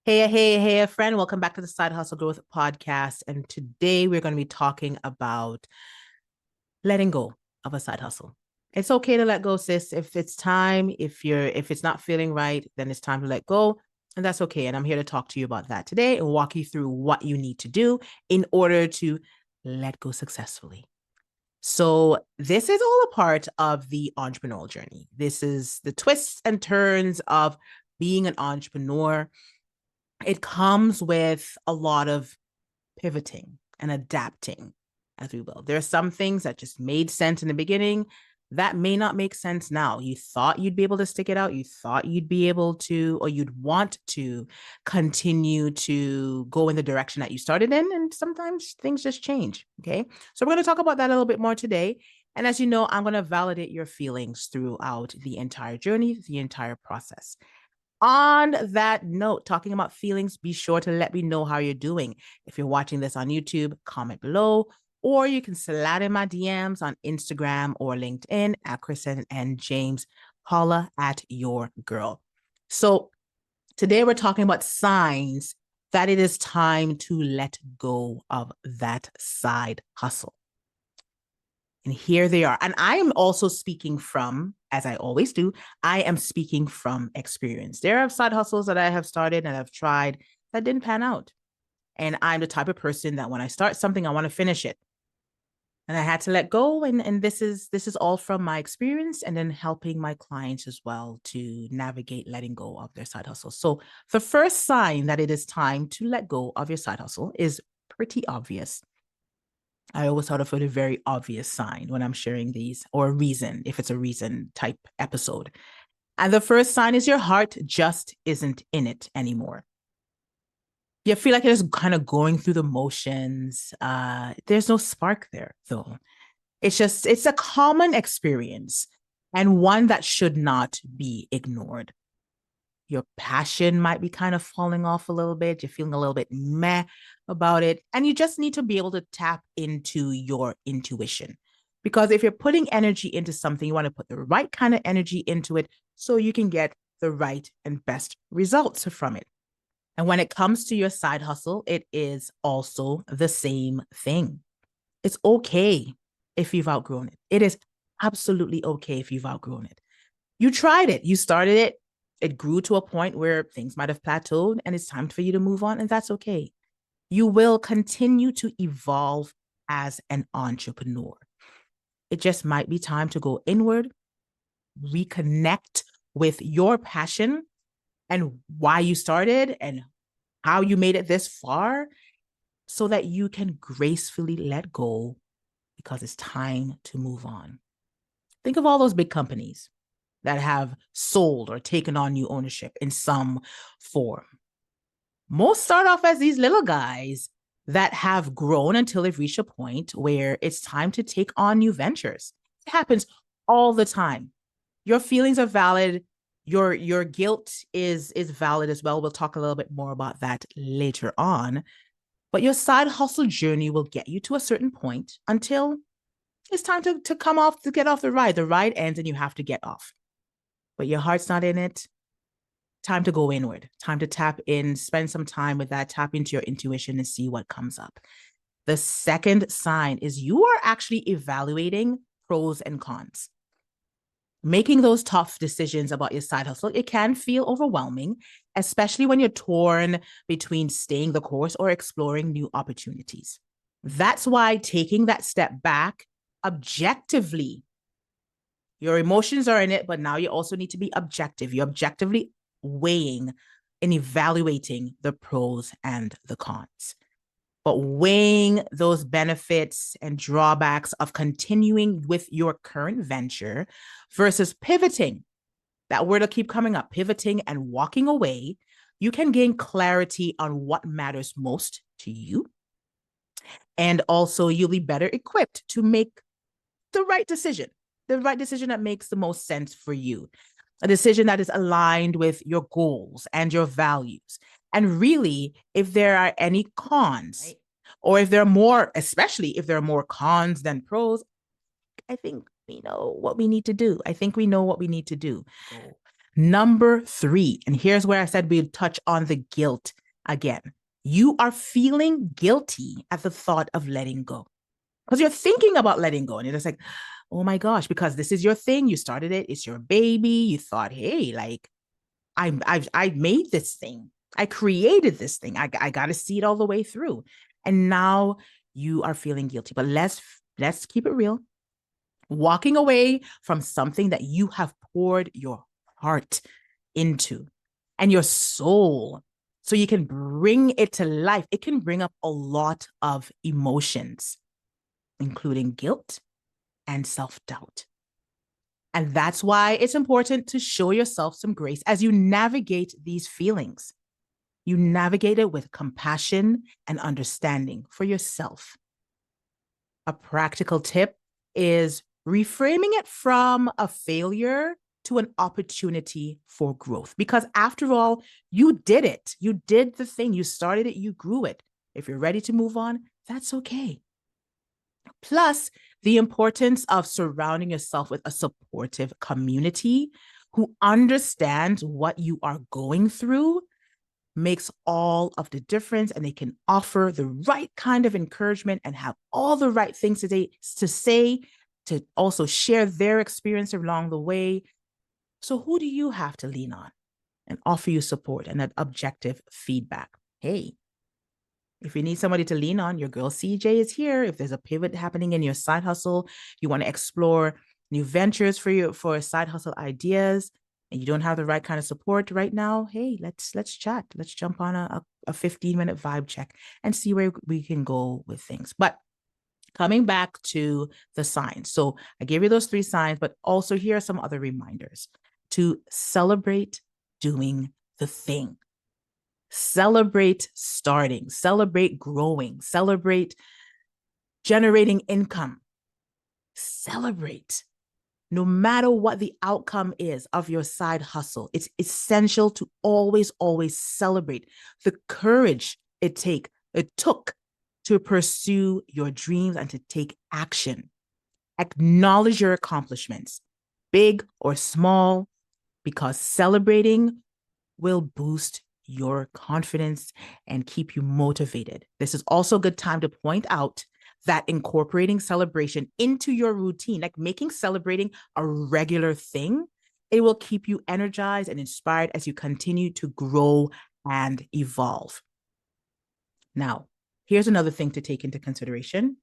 Hey, friend. Welcome back to the Side Hustle Growth Podcast. And today we're going to be talking about letting go of a side hustle. It's okay to let go, sis. If it's time, if it's not feeling right, then it's time to let go. And that's okay. And I'm here to talk to you about that today and walk you through what you need to do in order to let go successfully. So, this is all a part of the entrepreneurial journey. This is the twists and turns of being an entrepreneur. It comes with a lot of pivoting and adapting, as we will. There are some things that just made sense in the beginning that may not make sense now. You thought you'd be able to stick it out. You thought you'd be able to, or you'd want to continue to go in the direction that you started in. And sometimes things just change. Okay. So we're going to talk about that a little bit more today. And as you know, I'm going to validate your feelings throughout the entire journey, the entire process. On that note, talking about feelings, be sure to let me know how you're doing. If you're watching this on YouTube, comment below, or you can slide in my DMs on Instagram or LinkedIn at Kristen and James. Holla at your girl. So today we're talking about signs that it is time to let go of that side hustle. And here they are. And I am also speaking from, as I always do, I am speaking from experience. There are side hustles that I have started and I've tried that didn't pan out. And I'm the type of person that when I start something, I want to finish it. And I had to let go. And this is all from my experience and then helping my clients as well to navigate letting go of their side hustle. So the first sign that it is time to let go of your side hustle is pretty obvious. I always thought of it a very obvious sign when I'm sharing these, or a reason, if it's a reason type episode. And the first sign is your heart just isn't in it anymore. You feel like you're just kind of going through the motions. There's no spark there, though. It's a common experience and one that should not be ignored. Your passion might be kind of falling off a little bit. You're feeling a little bit meh about it. And you just need to be able to tap into your intuition. Because if you're putting energy into something, you want to put the right kind of energy into it so you can get the right and best results from it. And when it comes to your side hustle, it is also the same thing. It's okay if you've outgrown it. It is absolutely okay if you've outgrown it. You tried it, you started it, it grew to a point where things might have plateaued and it's time for you to move on, and that's okay. You will continue to evolve as an entrepreneur. It just might be time to go inward, reconnect with your passion and why you started and how you made it this far so that you can gracefully let go because it's time to move on. Think of all those big companies that have sold or taken on new ownership in some form. Most start off as these little guys that have grown until they've reached a point where it's time to take on new ventures. It happens all the time. Your feelings are valid. Your guilt is valid as well. We'll talk a little bit more about that later on. But your side hustle journey will get you to a certain point until it's time to come off, to get off the ride. The ride ends and you have to get off. But your heart's not in it. Time to go inward. Time to tap in, spend some time with that, tap into your intuition and see what comes up. The second sign is you are actually evaluating pros and cons. Making those tough decisions about your side hustle, it can feel overwhelming, especially when you're torn between staying the course or exploring new opportunities. That's why taking that step back objectively, your emotions are in it, but now you also need to be objective. You're objectively weighing and evaluating the pros and the cons, but weighing those benefits and drawbacks of continuing with your current venture versus pivoting. That word will keep coming up, pivoting and walking away. You can gain clarity on what matters most to you. And also you'll be better equipped to make the right decision that makes the most sense for you, a decision that is aligned with your goals and your values. And really, if there are any cons, right, or if there are more, especially if there are more cons than pros, I think we know what we need to do. Number 3, and here's where I said we'd touch on the guilt again. You are feeling guilty at the thought of letting go because you're thinking about letting go and you're just like, oh my gosh, because this is your thing. You started it. It's your baby. You thought, hey, like I made this thing. I created this thing. I got to see it all the way through. And now you are feeling guilty. But let's keep it real. Walking away from something that you have poured your heart into and your soul so you can bring it to life. It can bring up a lot of emotions, including guilt and self-doubt. And that's why it's important to show yourself some grace as you navigate these feelings. You navigate it with compassion and understanding for yourself. A practical tip is reframing it from a failure to an opportunity for growth. Because after all, you did it. You did the thing. You started it. You grew it. If you're ready to move on, that's okay. Plus, the importance of surrounding yourself with a supportive community who understands what you are going through makes all of the difference, and they can offer the right kind of encouragement and have all the right things to say, to also share their experience along the way. So who do you have to lean on and offer you support and that objective feedback? Hey, if you need somebody to lean on, your girl CJ is here. If there's a pivot happening in your side hustle, you want to explore new ventures for side hustle ideas, and you don't have the right kind of support right now, hey, let's chat. Let's jump on a 15-minute vibe check and see where we can go with things. But coming back to the signs. So I gave you those 3 signs, but also here are some other reminders to celebrate doing the thing. Celebrate starting, celebrate growing, celebrate generating income. Celebrate. No matter what the outcome is of your side hustle, it's essential to always, always celebrate the courage it took to pursue your dreams and to take action. Acknowledge your accomplishments, big or small, because celebrating will boost your confidence and keep you motivated. This is also a good time to point out that incorporating celebration into your routine, like making celebrating a regular thing, it will keep you energized and inspired as you continue to grow and evolve. Now, here's another thing to take into consideration,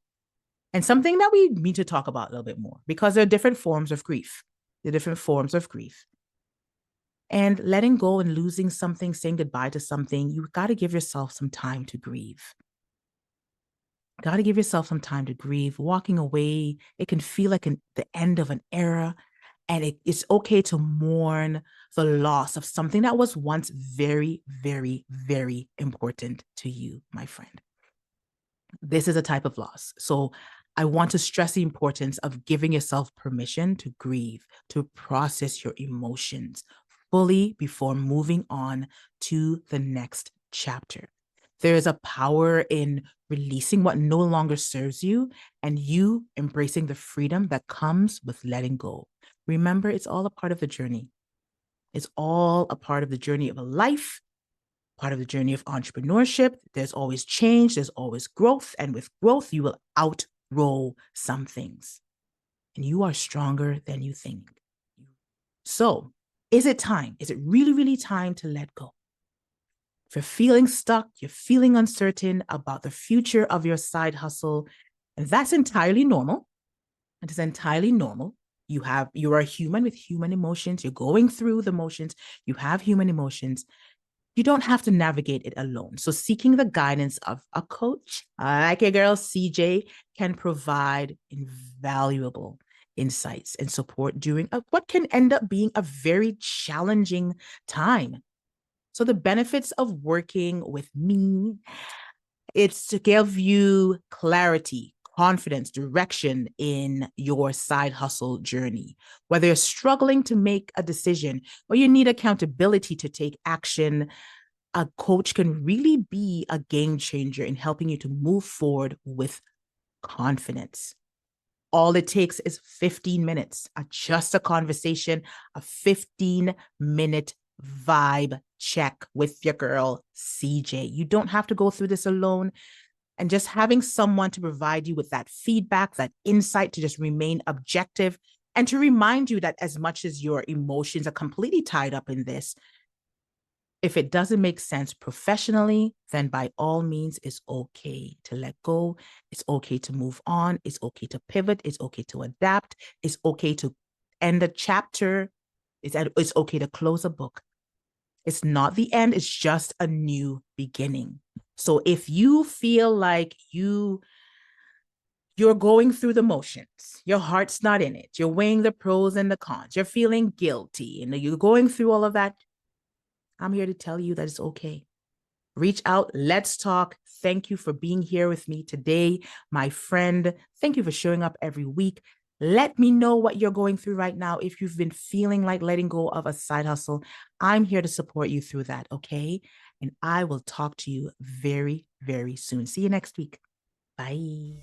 and something that we need to talk about a little bit more, because there are different forms of grief. There are different forms of grief. And letting go and losing something, saying goodbye to something, you got to give yourself some time to grieve. Got to give yourself some time to grieve. Walking away, it can feel like the end of an era. And it's okay to mourn the loss of something that was once very, very, very important to you, my friend. This is a type of loss. So I want to stress the importance of giving yourself permission to grieve, to process your emotions fully before moving on to the next chapter. There is a power in releasing what no longer serves you and you embracing the freedom that comes with letting go. Remember, it's all a part of the journey. It's all a part of the journey of a life, part of the journey of entrepreneurship. There's always change, there's always growth. And with growth, you will outgrow some things. And you are stronger than you think. So, is it time? Is it really, really time to let go? If you're feeling stuck, you're feeling uncertain about the future of your side hustle, and that's entirely normal. It is entirely normal. You are a human with human emotions. You're going through the motions. You have human emotions. You don't have to navigate it alone. So seeking the guidance of a coach, like your girl CJ, can provide invaluable insights and support during what can end up being a very challenging time. So the benefits of working with me, it's to give you clarity, confidence, direction in your side hustle journey. Whether you're struggling to make a decision or you need accountability to take action, a coach can really be a game changer in helping you to move forward with confidence. all it takes is 15 minutes, just a conversation, a 15-minute vibe check with your girl, CJ. You don't have to go through this alone. And just having someone to provide you with that feedback, that insight to just remain objective and to remind you that as much as your emotions are completely tied up in this, if it doesn't make sense professionally, then by all means, it's okay to let go. It's okay to move on. It's okay to pivot. It's okay to adapt. It's okay to end a chapter. It's okay to close a book. It's not the end. It's just a new beginning. So if you feel like you're going through the motions, your heart's not in it, you're weighing the pros and the cons, you're feeling guilty, and you're going through all of that, I'm here to tell you that it's okay. Reach out. Let's talk. Thank you for being here with me today, my friend. Thank you for showing up every week. Let me know what you're going through right now. If you've been feeling like letting go of a side hustle, I'm here to support you through that, okay? And I will talk to you very, very soon. See you next week. Bye.